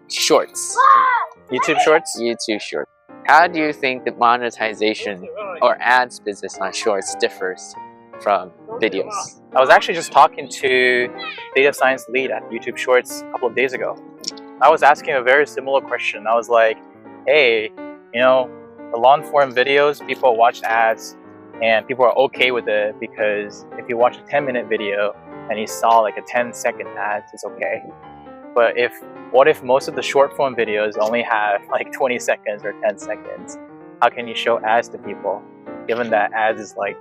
shorts. YouTube Shorts? YouTube Shorts. How do you think the monetization or ads business on shorts differs from videos? I was actually just talking to data science lead at YouTube Shorts a couple of days ago. I was asking a very similar question. I was like, hey, you know, the long form videos, people watch ads and people are okay with it because if you watch a 10-minute video and you saw like a 10-second ad, it's okay. But what if most of the short form videos only have like 20 seconds or 10 seconds? How can you show ads to people, given that ads is like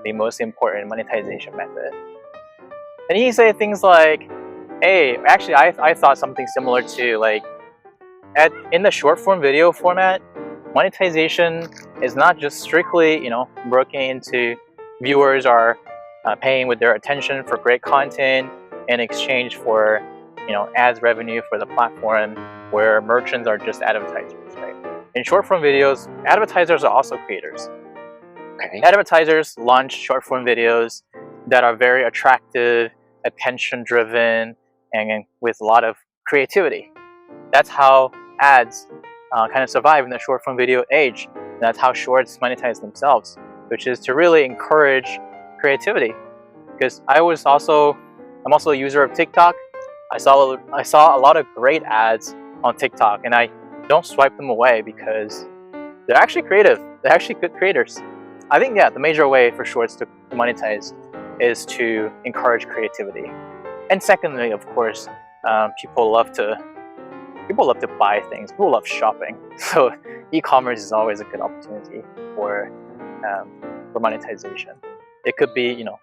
the most important monetization method? And you say things like, hey, actually I thought something similar too. Like in the short form video format, monetization is not just strictly, you know, broken into viewers are paying with their attention for great content in exchange for, you know, ads revenue for the platform, where merchants are just advertisers, right? In short form videos, advertisers are also creators. Okay. Advertisers launch short form videos that are very attractive, attention driven, and with a lot of creativity. That's how ads kind of survive in the short form video age. And that's how shorts monetize themselves, which is to really encourage creativity. Because I'm also a user of TikTok. I saw a lot of great ads on TikTok, and I don't swipe them away because they're actually creative. They're actually good creators. I think, yeah, the major way for shorts to monetize is to encourage creativity. And secondly, of course, people love to buy things. People love shopping. So e-commerce is always a good opportunity for monetization. It could be, you know,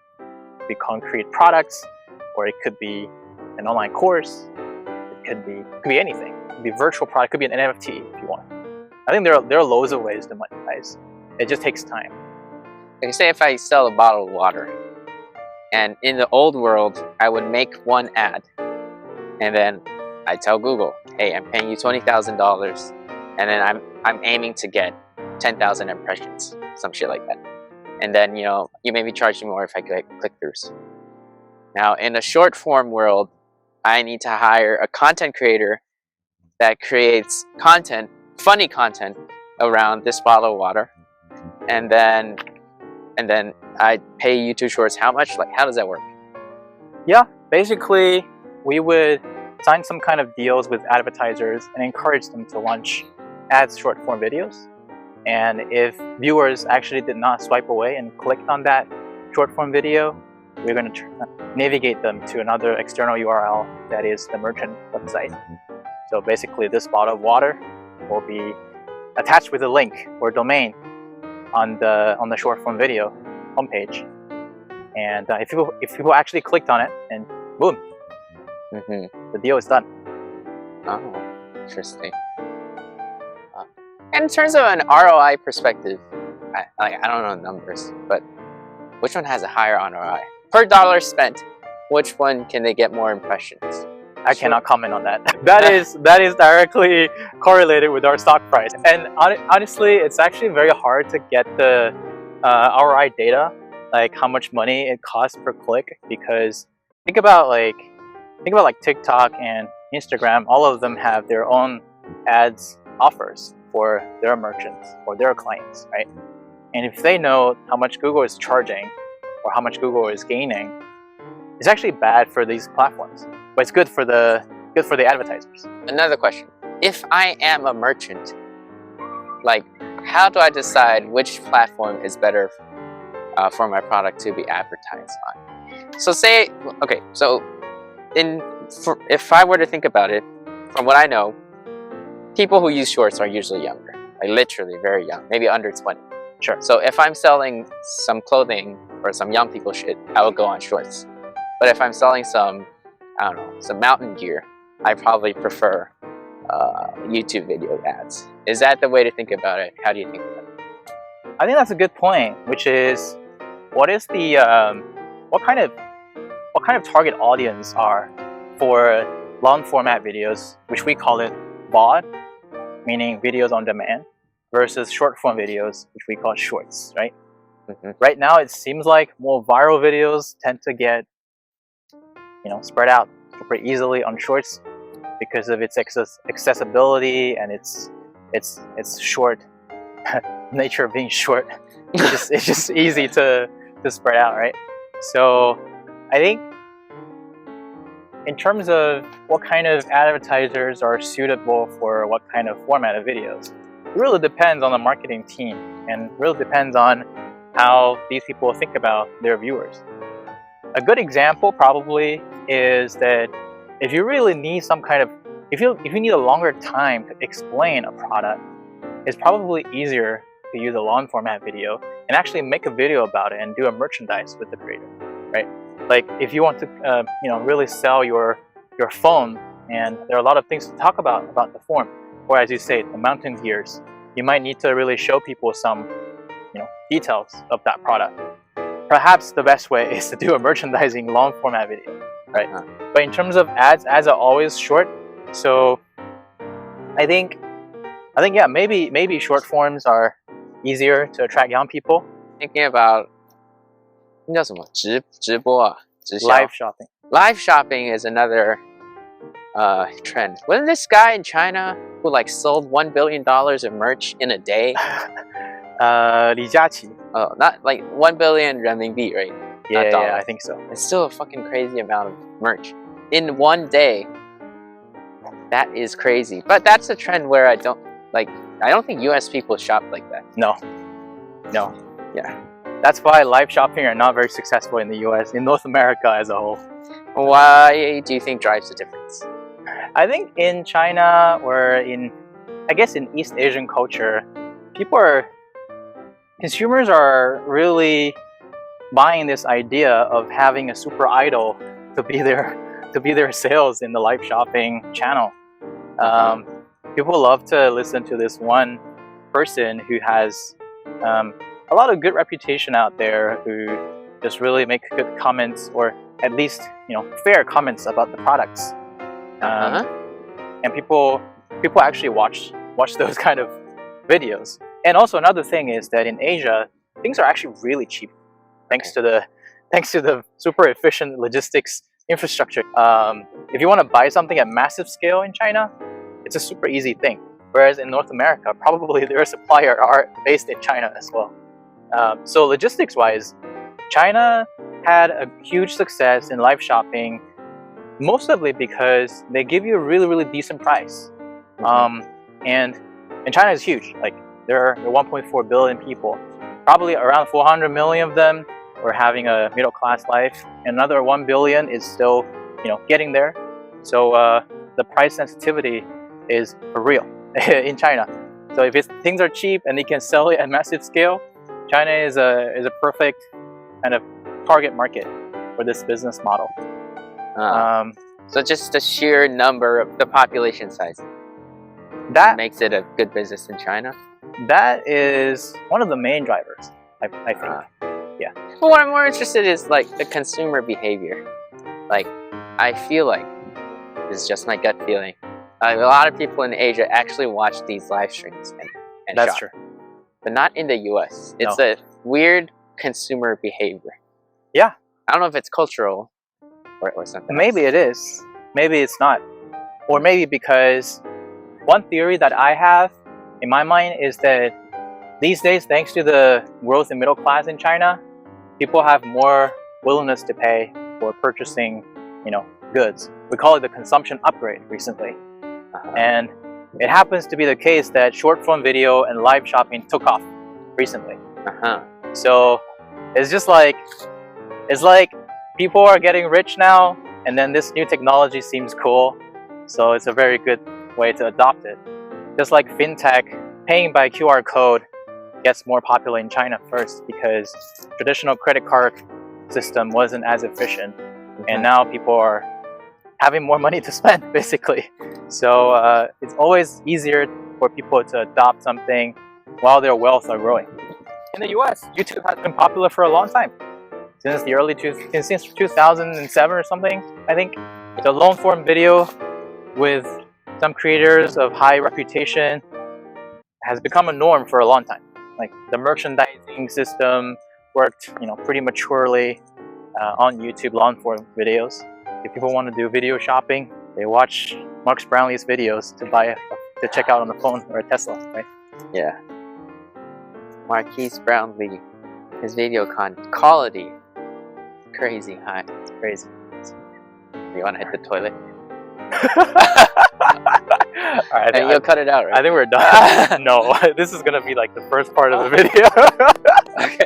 concrete products, or it could be an online course. It could be anything. It could be a virtual product. It could be an NFT if you want. I think there are loads of ways to monetize. It just takes time. Okay, say if I sell a bottle of water, and in the old world, I would make one ad, and then I tell Google, hey, I'm paying you $20,000, and then I'm aiming to get 10,000 impressions, some shit like that. And then, you know, you maybe charge me more if I get click-throughs. Now, in a short form world, I need to hire a content creator that creates content, funny content, around this bottle of water, and then I pay YouTube Shorts how much? Like, how does that work? Yeah, basically, we would sign some kind of deals with advertisers and encourage them to launch ads short form videos. And if viewers actually did not swipe away and clicked on that short form video, we're going to navigate them to another external URL that is the merchant website. So basically, this bottle of water will be attached with a link or domain on the short form video homepage. And if people actually clicked on it, and boom, the deal is done. Oh, interesting. And in terms of an ROI perspective, I don't know numbers, but which one has a higher ROI? Per dollar spent, which one can they get more impressions? I cannot comment on that. That is directly correlated with our stock price. And honestly, it's actually very hard to get the ROI data, like how much money it costs per click, because think about like TikTok and Instagram. All of them have their own ads offers for their merchants or their clients, right? And if they know how much Google is charging or how much Google is gaining, it's actually bad for these platforms, but it's good for the advertisers. Another question: if I am a merchant, like, how do I decide which platform is better for my product to be advertised on? So if I were to think about it, from what I know, people who use shorts are usually younger, like literally very young, maybe under 20. Sure. So if I'm selling some clothing or some young people shit, I would go on shorts. But if I'm selling some, I don't know, some mountain gear, I probably prefer YouTube video ads. Is that the way to think about it? How do you think about it? I think that's a good point, which is, what is the what kind of target audience are for long format videos, which we call it VOD, meaning videos on demand, versus short form videos, which we call shorts, right? Right now, it seems like more viral videos tend to get, you know, spread out super easily on shorts. because of its accessibility and its short nature of being short. It's just easy to spread out, right? So I think in terms of what kind of advertisers are suitable for what kind of format of videos, it really depends on the marketing team and really depends on how these people think about their viewers. A good example probably is that if you really need some kind of, if you need a longer time to explain a product, it's probably easier to use a long format video and actually make a video about it and do a merchandise with the creator, right? Like if you want to really sell your phone, and there are a lot of things to talk about the phone, or as you say, the mountain gears, you might need to really show people some details of that product. Perhaps the best way is to do a merchandising long format video, right? But in terms of ads are always short, so I think yeah, maybe short forms are easier to attract young people. Thinking about 那叫什么直播啊，直销 Live shopping. Live shopping is another trend. Wasn't this guy in China who like sold $1 billion of merch in a day? 李佳琦. Oh, not like 1 billion renminbi, right? Yeah, I think so. It's still a fucking crazy amount of merch in one day. That is crazy. But that's a trend where I don't think US people shop like that. No. Yeah. That's why live shopping are not very successful in the US, in North America as a whole. Why do you think drives the difference? I think in China or in East Asian culture, consumers are really buying this idea of having a super idol to be their sales in the live shopping channel. People love to listen to this one person who has a lot of good reputation out there, who just really make good comments, or at least fair comments about the products. And people actually watch those kind of videos. And also another thing is that in Asia, things are actually really cheap, thanks to the super efficient logistics infrastructure. If you want to buy something at massive scale in China, it's a super easy thing. Whereas in North America, probably their suppliers are based in China as well. So logistics-wise, China had a huge success in live shopping, mostly because they give you a really, really decent price. And China is huge. Like there are 1.4 billion people. Probably around 400 million of them are having a middle-class life. Another 1 billion is still, getting there. So the price sensitivity is real in China. So if things are cheap and they can sell it at massive scale, China is a perfect kind of target market for this business model. So just the sheer number of the population size that makes it a good business in China? That is one of the main drivers, I think. Yeah. But what I'm more interested in is like the consumer behavior. Like, I feel like, this is just my gut feeling, a lot of people in Asia actually watch these live streams and That's shop. true. But not in the US. It's a weird consumer behavior. Yeah. I don't know if it's cultural or something. Maybe it is. Maybe it's not. Or maybe because one theory that I have in my mind is that these days, thanks to the growth in middle class in China, people have more willingness to pay for purchasing, goods. We call it the consumption upgrade recently. And it happens to be the case that short form video and live shopping took off recently. So it's like people are getting rich now, and then this new technology seems cool. So it's a very good way to adopt it. Just like fintech, paying by QR code gets more popular in China first because traditional credit card system wasn't as efficient. And now people are having more money to spend, basically. So it's always easier for people to adopt something while their wealth are growing. In the US, YouTube has been popular for a long time. Since 2007 or something, I think. The long form video with some creators of high reputation has become a norm for a long time. Like the merchandising system worked, pretty maturely on YouTube long form videos. If people want to do video shopping, They watch Marcus Brownlee's videos to check out on the phone or a Tesla, right? Yeah. Marquise Brownlee, his video quality, crazy high. It's crazy. You want to hit the toilet? All right, And you'll cut it out, right? I think we're done. No, this is gonna be like the first part of the video. Okay.